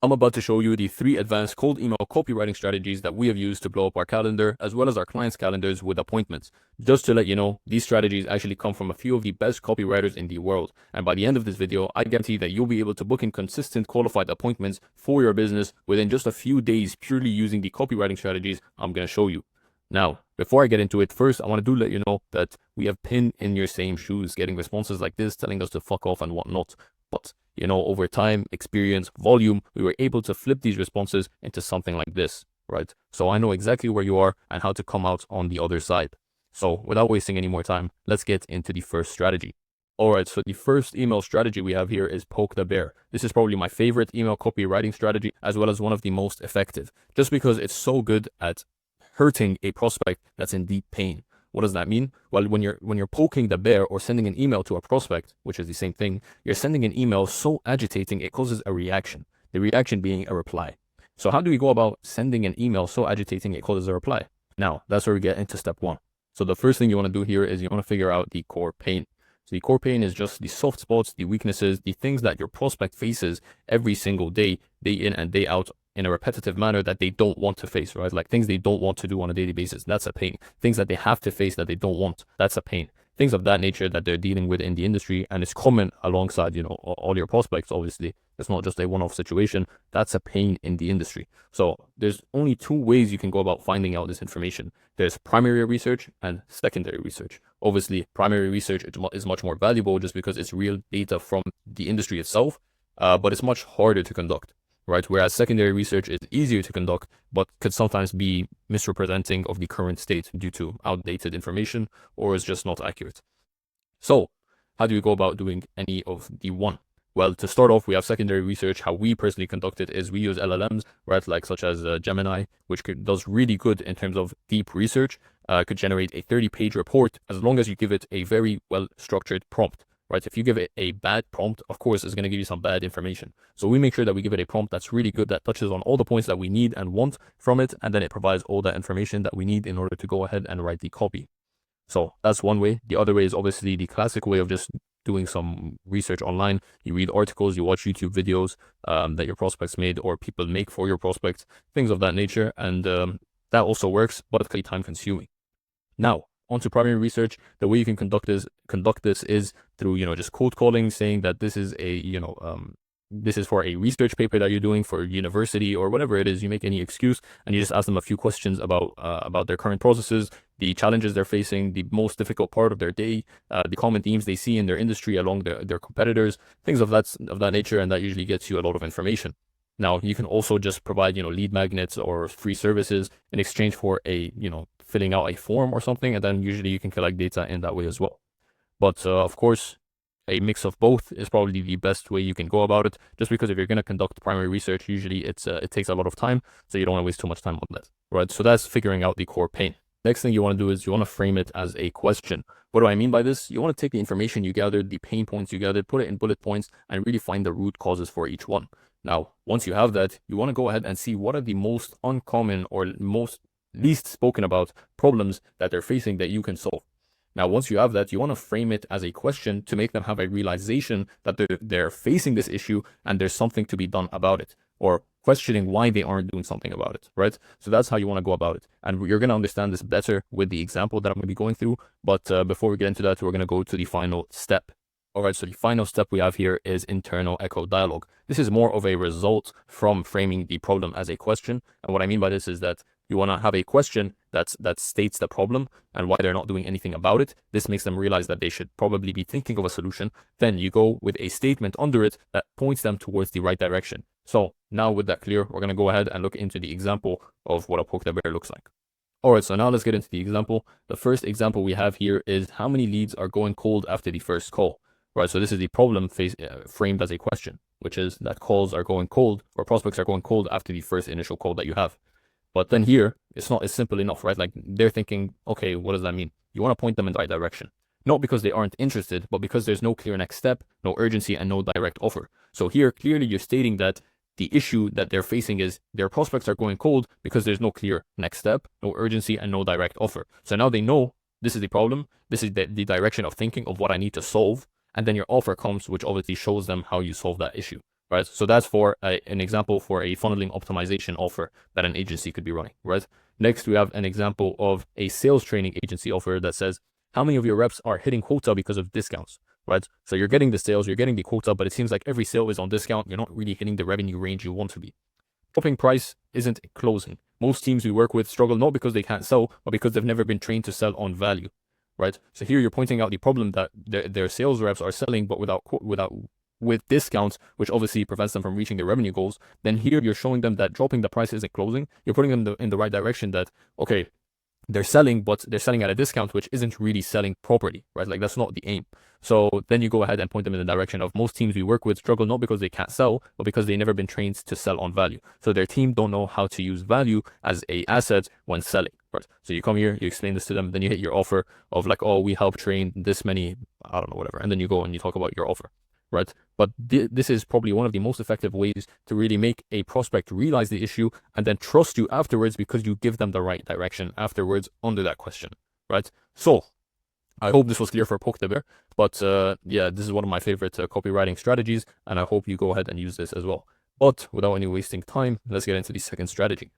I'm about to show you the 3 advanced cold email copywriting strategies that we have used to blow up our calendar as well as our clients' calendars with appointments. Just to let you know, these strategies actually come from a few of the best copywriters in the world. And by the end of this video, I guarantee that you'll be able to book in consistent qualified appointments for your business within just a few days purely using the copywriting strategies I'm going to show you. Now, before I get into it, first, I want to let you know that we have been in your same shoes, getting responses like this, telling us to fuck off and whatnot. But over time, experience, volume, we were able to flip these responses into something like this, right? So I know exactly where you are and how to come out on the other side. So without wasting any more time, let's get into the first strategy. All right, so the first email strategy we have here is poke the bear. This is probably my favorite email copywriting strategy, as well as one of the most effective, just because it's so good at hurting a prospect that's in deep pain. What does that mean? Well, when you're poking the bear or sending an email to a prospect, which is the same thing, you're sending an email so agitating it causes a reaction. The reaction being a reply. So how do we go about sending an email so agitating it causes a reply? Now, that's where we get into step 1. So the first thing you want to do here is you want to figure out the core pain. So the core pain is just the soft spots, the weaknesses, the things that your prospect faces every single day in and day out, in a repetitive manner that they don't want to face, right? Like things they don't want to do on a daily basis. That's a pain. Things that they have to face that they don't want. That's a pain. Things of that nature that they're dealing with in the industry, and it's common alongside, all your prospects, obviously. It's not just a one-off situation. That's a pain in the industry. So there's only 2 ways you can go about finding out this information. There's primary research and secondary research. Obviously, primary research is much more valuable just because it's real data from the industry itself, but it's much harder to conduct. Right, whereas secondary research is easier to conduct, but could sometimes be misrepresenting of the current state due to outdated information or is just not accurate. So how do we go about doing any of the one? Well, to start off, we have secondary research. How we personally conduct it is we use LLMs, right, like such as Gemini, which does really good in terms of deep research, could generate a 30-page report as long as you give it a very well-structured prompt. Right, if you give it a bad prompt, of course, it's going to give you some bad information. So we make sure that we give it a prompt that's really good, that touches on all the points that we need and want from it, and then it provides all that information that we need in order to go ahead and write the copy. So that's one way. The other way is obviously the classic way of just doing some research online. You read articles, you watch YouTube videos that your prospects made or people make for your prospects, things of that nature, and that also works, but it's time consuming. Now, onto primary research. The way you can conduct this is through just cold calling, saying that this is this is for a research paper that you're doing for university or whatever it is. You make any excuse and you just ask them a few questions about their current processes, the challenges they're facing, the most difficult part of their day, the common themes they see in their industry along their competitors, things of that nature, and that usually gets you a lot of information. Now, you can also just provide, lead magnets or free services in exchange for filling out a form or something, and then usually you can collect data in that way as well. But of course, a mix of both is probably the best way you can go about it, just because if you're going to conduct primary research, usually it takes a lot of time, so you don't want to waste too much time on that, right? So that's figuring out the core pain. Next thing you want to do is you want to frame it as a question. What do I mean by this? You want to take the information you gathered, the pain points you gathered, put it in bullet points, and really find the root causes for each one. Now, once you have that, you want to go ahead and see what are the most uncommon or most least spoken about problems that they're facing that you can solve. Now, once you have that, you want to frame it as a question to make them have a realization that they're facing this issue and there's something to be done about it, or questioning why they aren't doing something about it, right? So that's how you want to go about it. And you're going to understand this better with the example that I'm going to be going through. But before we get into that, we're going to go to the final step. All right, so the final step we have here is internal echo dialogue. This is more of a result from framing the problem as a question. And what I mean by this is that you want to have a question that states the problem and why they're not doing anything about it. This makes them realize that they should probably be thinking of a solution. Then you go with a statement under it that points them towards the right direction. So now with that clear, we're going to go ahead and look into the example of what a poke the bear looks like. All right, so now let's get into the example. The first example we have here is how many leads are going cold after the first call. Right, so this is the problem framed as a question, which is that calls are going cold or prospects are going cold after the first initial call that you have. But then here, it's not as simple enough, right? Like they're thinking, okay, what does that mean? You want to point them in the right direction. Not because they aren't interested, but because there's no clear next step, no urgency, and no direct offer. So here, clearly you're stating that the issue that they're facing is their prospects are going cold because there's no clear next step, no urgency, and no direct offer. So now they know this is the problem. This is the direction of thinking of what I need to solve. And then your offer comes, which obviously shows them how you solve that issue. right? So that's for an example for a funneling optimization offer that an agency could be running, right? Next, we have an example of a sales training agency offer that says, how many of your reps are hitting quota because of discounts, right? So you're getting the sales, you're getting the quota, but it seems like every sale is on discount. You're not really hitting the revenue range you want to be. Dropping price isn't closing. Most teams we work with struggle not because they can't sell, but because they've never been trained to sell on value, right? So here you're pointing out the problem that their sales reps are selling, but with discounts, which obviously prevents them from reaching their revenue goals. Then here you're showing them that dropping the price isn't closing. You're putting them in the right direction that, okay, they're selling, but they're selling at a discount, which isn't really selling properly, right? Like that's not the aim. So then you go ahead and point them in the direction of most teams we work with struggle not because they can't sell, but because they've never been trained to sell on value. So their team don't know how to use value as a asset when selling, right? So you come here, you explain this to them, then you hit your offer of like, oh, we help train this many, I don't know, whatever. And then you go and you talk about your offer, right? But this is probably one of the most effective ways to really make a prospect realize the issue and then trust you afterwards because you give them the right direction afterwards under that question, right? So I hope this was clear for Poke the Bear, but yeah, this is one of my favorite copywriting strategies, and I hope you go ahead and use this as well. But without any wasting time, let's get into the second strategy.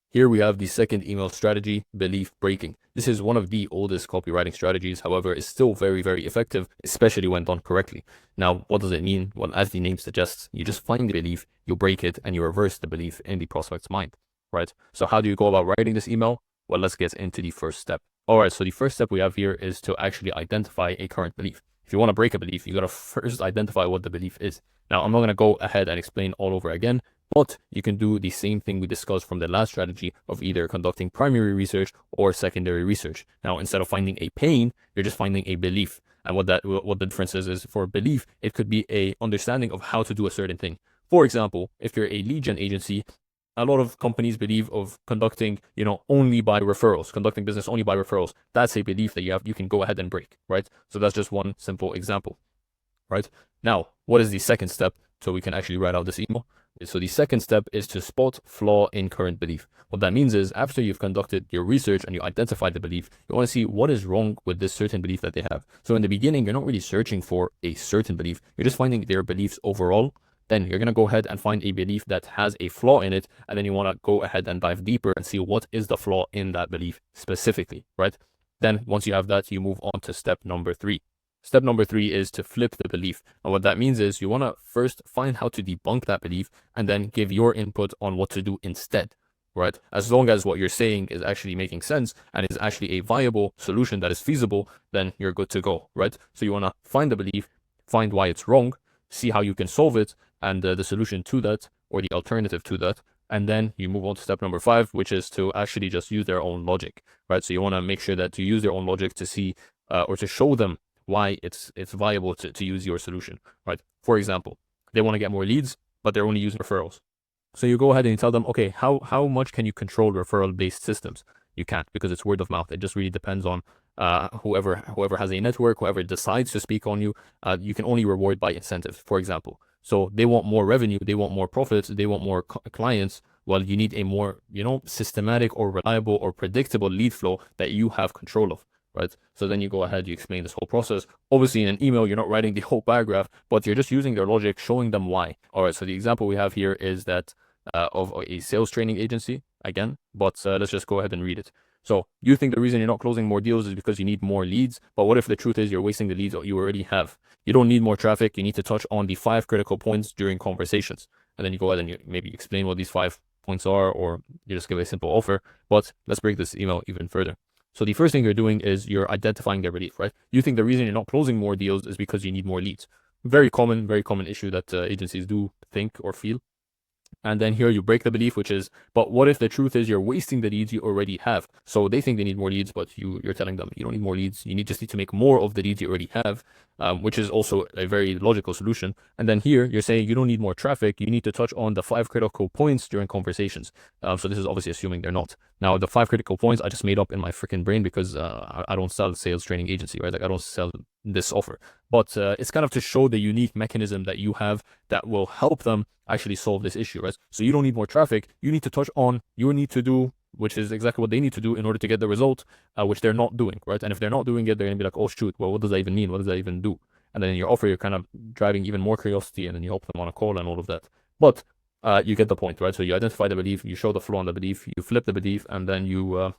Here we have the second email strategy, belief breaking. This is one of the oldest copywriting strategies, however, it's still very, very effective, especially when done correctly. Now, what does it mean? Well, as the name suggests, you just find the belief, you break it, and you reverse the belief in the prospect's mind, right? So how do you go about writing this email? Well, let's get into the first step. All right, so the first step we have here is to actually identify a current belief. If you want to break a belief, you got to first identify what the belief is. Now, I'm not going to go ahead and explain all over again, but you can do the same thing we discussed from the last strategy of either conducting primary research or secondary research. Now, instead of finding a pain, you're just finding a belief. And what the difference is for belief, it could be a understanding of how to do a certain thing. For example, if you're a lead gen agency, a lot of companies believe of conducting, only by referrals, conducting business only by referrals. That's a belief that you can go ahead and break, right? So that's just one simple example, right? Now, what is the second step so we can actually write out this email? So the second step is to spot flaw in current belief. What that means is after you've conducted your research and you identify the belief, you want to see what is wrong with this certain belief that they have. So in the beginning, you're not really searching for a certain belief. You're just finding their beliefs overall. Then you're going to go ahead and find a belief that has a flaw in it. And then you want to go ahead and dive deeper and see what is the flaw in that belief specifically, right? Then once you have that, you move on to step number 3. Step number 3 is to flip the belief. And what that means is you want to first find how to debunk that belief and then give your input on what to do instead, right? As long as what you're saying is actually making sense and is actually a viable solution that is feasible, then you're good to go, right? So you want to find the belief, find why it's wrong, see how you can solve it, and the solution to that or the alternative to that. And then you move on to step number 5, which is to actually just use their own logic, right? So you want to make sure that you use their own logic to see or to show them why it's viable to use your solution, right? For example, they want to get more leads, but they're only using referrals. So you go ahead and you tell them, okay, how much can you control referral-based systems? You can't, because it's word of mouth. It just really depends on whoever has a network, whoever decides to speak on you. You can only reward by incentives, for example. So they want more revenue, they want more profits, they want more clients. Well, you need a more, systematic or reliable or predictable lead flow that you have control of, right? So then you go ahead, you explain this whole process. Obviously, in an email, you're not writing the whole paragraph, but you're just using their logic, showing them why. All right, so the example we have here is that of a sales training agency, again, but let's just go ahead and read it. So you think the reason you're not closing more deals is because you need more leads, but what if the truth is you're wasting the leads that you already have? You don't need more traffic. You need to touch on the 5 critical points during conversations. And then you go ahead and you maybe explain what these 5 points are, or you just give a simple offer. But let's break this email even further. So the first thing you're doing is you're identifying their belief, right? You think the reason you're not closing more deals is because you need more leads. Very common issue that agencies do think or feel. And then here you break the belief, which is, but what if the truth is you're wasting the leads you already have? So they think they need more leads, but you're telling them you don't need more leads. You just need to make more of the leads you already have, which is also a very logical solution. And then here you're saying you don't need more traffic. You need to touch on the 5 critical points during conversations. So this is obviously assuming they're not. Now, the 5 critical points I just made up in my freaking brain because I don't sell sales training agency, right? Like I don't sell this offer, but it's kind of to show the unique mechanism that you have that will help them actually solve this issue, right? So you don't need more traffic. You need to touch on, you need to do, which is exactly what they need to do in order to get the result, which they're not doing, right? And if they're not doing it, they're gonna be like, oh shoot, well, what does that even mean? What does that even do? And then in your offer, you're kind of driving even more curiosity, and then you help them on a call and all of that. But you get the point, right? So you identify the belief, you show the flaw on the belief, you flip the belief, and then you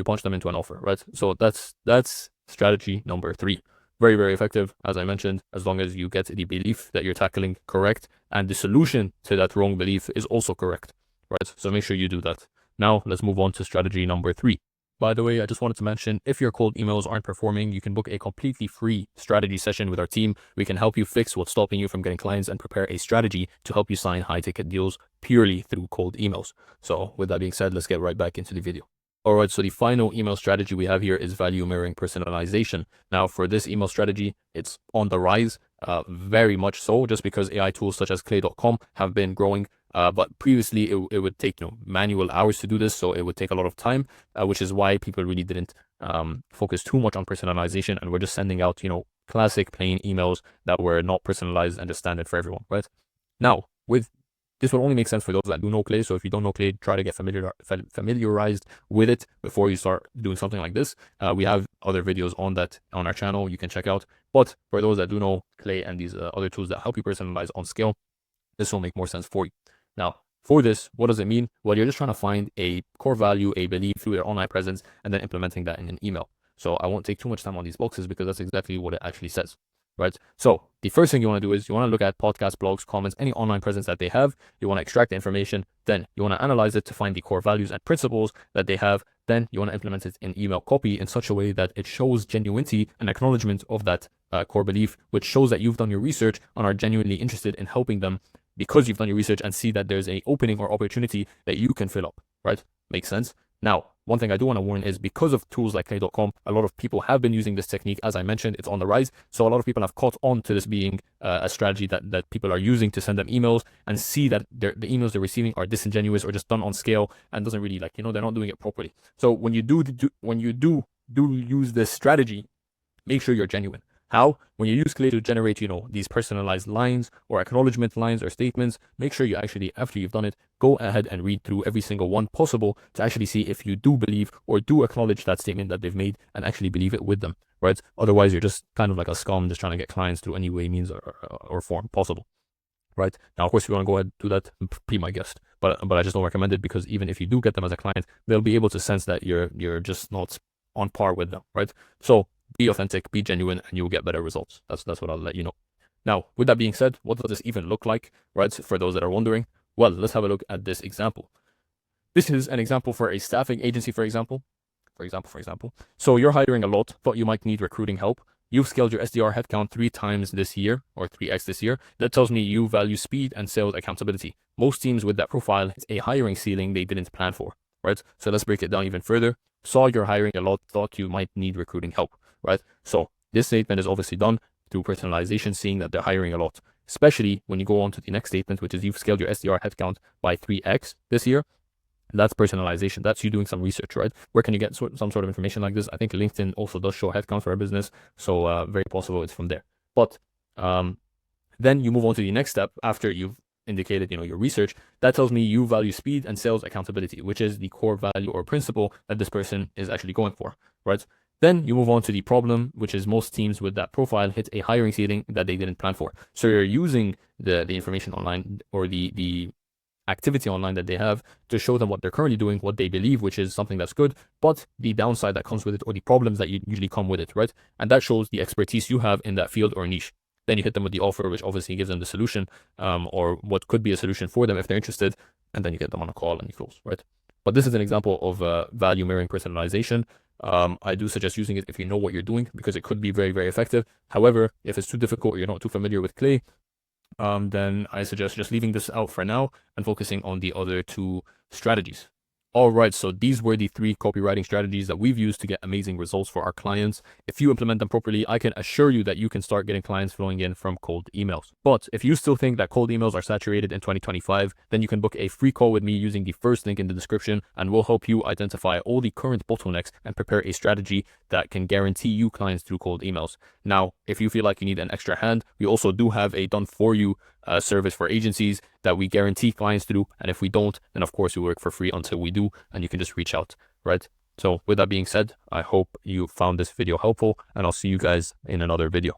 punch them into an offer, right? So that's strategy number 3. Very, very effective, as I mentioned, as long as you get the belief that you're tackling correct and the solution to that wrong belief is also correct, right? So make sure you do that. Now let's move on to strategy number 3. By the way, I just wanted to mention, if your cold emails aren't performing, you can book a completely free strategy session with our team. We can help you fix what's stopping you from getting clients and prepare a strategy to help you sign high-ticket deals purely through cold emails. So with that being said, let's get right back into the video. All right, so the final email strategy we have here is value mirroring personalization. Now, for this email strategy, it's on the rise, very much so, just because AI tools such as clay.com have been growing. But previously, it would take manual hours to do this, so it would take a lot of time, which is why people really didn't focus too much on personalization, and we're just sending out classic plain emails that were not personalized and just standard for everyone, right? Now, with this will only make sense for those that do know Clay. So if you don't know Clay, try to get familiarized with it before you start doing something like this. We have other videos on that on our channel you can check out. But for those that do know Clay and these other tools that help you personalize on scale, this will make more sense for you. Now, for this, what does it mean? Well, you're just trying to find a core value, a belief through your online presence, and then implementing that in an email. So I won't take too much time on these boxes because that's exactly what it actually says. Right. So the first thing you want to do is you want to look at podcasts, blogs, comments, any online presence that they have. You want to extract the information. Then you want to analyze it to find the core values and principles that they have. Then you want to implement it in email copy in such a way that it shows genuinity and acknowledgement of that core belief, which shows that you've done your research and are genuinely interested in helping them because you've done your research and see that there's an opening or opportunity that you can fill up. Right. Makes sense. Now, one thing I do want to warn is because of tools like clay.com, a lot of people have been using this technique. As I mentioned, it's on the rise. So a lot of people have caught on to this being a strategy that people are using to send them emails and see that the emails they're receiving are disingenuous or just done on scale and doesn't really they're not doing it properly. So when you do use this strategy, make sure you're genuine. How? When you use Clay to generate, these personalized lines or acknowledgement lines or statements, make sure you actually, after you've done it, go ahead and read through every single one possible to actually see if you do believe or do acknowledge that statement that they've made and actually believe it with them, right? Otherwise, you're just kind of like a scum, just trying to get clients through any way, means, or form possible, right? Now, of course, if you want to go ahead and do that, be my guest, but I just don't recommend it because even if you do get them as a client, they'll be able to sense that you're just not on par with them, right? So be authentic, be genuine, and you'll get better results. That's what I'll let you know. Now, with that being said, what does this even look like, right? For those that are wondering, well, let's have a look at this example. This is an example for a staffing agency, for example. So you're hiring a lot, but you might need recruiting help. You've scaled your SDR headcount 3 times this year, or 3x this year. That tells me you value speed and sales accountability. Most teams with that profile, it's a hiring ceiling they didn't plan for, right? So let's break it down even further. Saw you're hiring a lot, thought you might need recruiting help, right? So this statement is obviously done through personalization, seeing that they're hiring a lot, especially when you go on to the next statement, which is you've scaled your SDR headcount by 3x this year. That's personalization. That's you doing some research, right? Where can you get some sort of information like this? I think LinkedIn also does show headcount for a business, so very possible it's from there. But then you move on to the next step after you've indicated your research. That tells me you value speed and sales accountability, which is the core value or principle that this person is actually going for, right? Then you move on to the problem, which is most teams with that profile hit a hiring ceiling that they didn't plan for. So you're using the information online or the activity online that they have to show them what they're currently doing, what they believe, which is something that's good, but the downside that comes with it or the problems that usually come with it, right? And that shows the expertise you have in that field or niche. Then you hit them with the offer, which obviously gives them the solution, or what could be a solution for them if they're interested, and then you get them on a call and you close, right? But this is an example of value mirroring personalization. I do suggest using it if you know what you're doing because it could be very, very effective. However, if it's too difficult or you're not too familiar with Clay, then I suggest just leaving this out for now and focusing on the other 2 strategies. All right, so these were the 3 copywriting strategies that we've used to get amazing results for our clients. If you implement them properly, I can assure you that you can start getting clients flowing in from cold emails. But if you still think that cold emails are saturated in 2025, then you can book a free call with me using the first link in the description, and we'll help you identify all the current bottlenecks and prepare a strategy that can guarantee you clients through cold emails. Now, if you feel like you need an extra hand, we also do have a done for you service for agencies that we guarantee clients to do. And if we don't, then of course we work for free until we do, and you can just reach out, right? So with that being said, I hope you found this video helpful, and I'll see you guys in another video.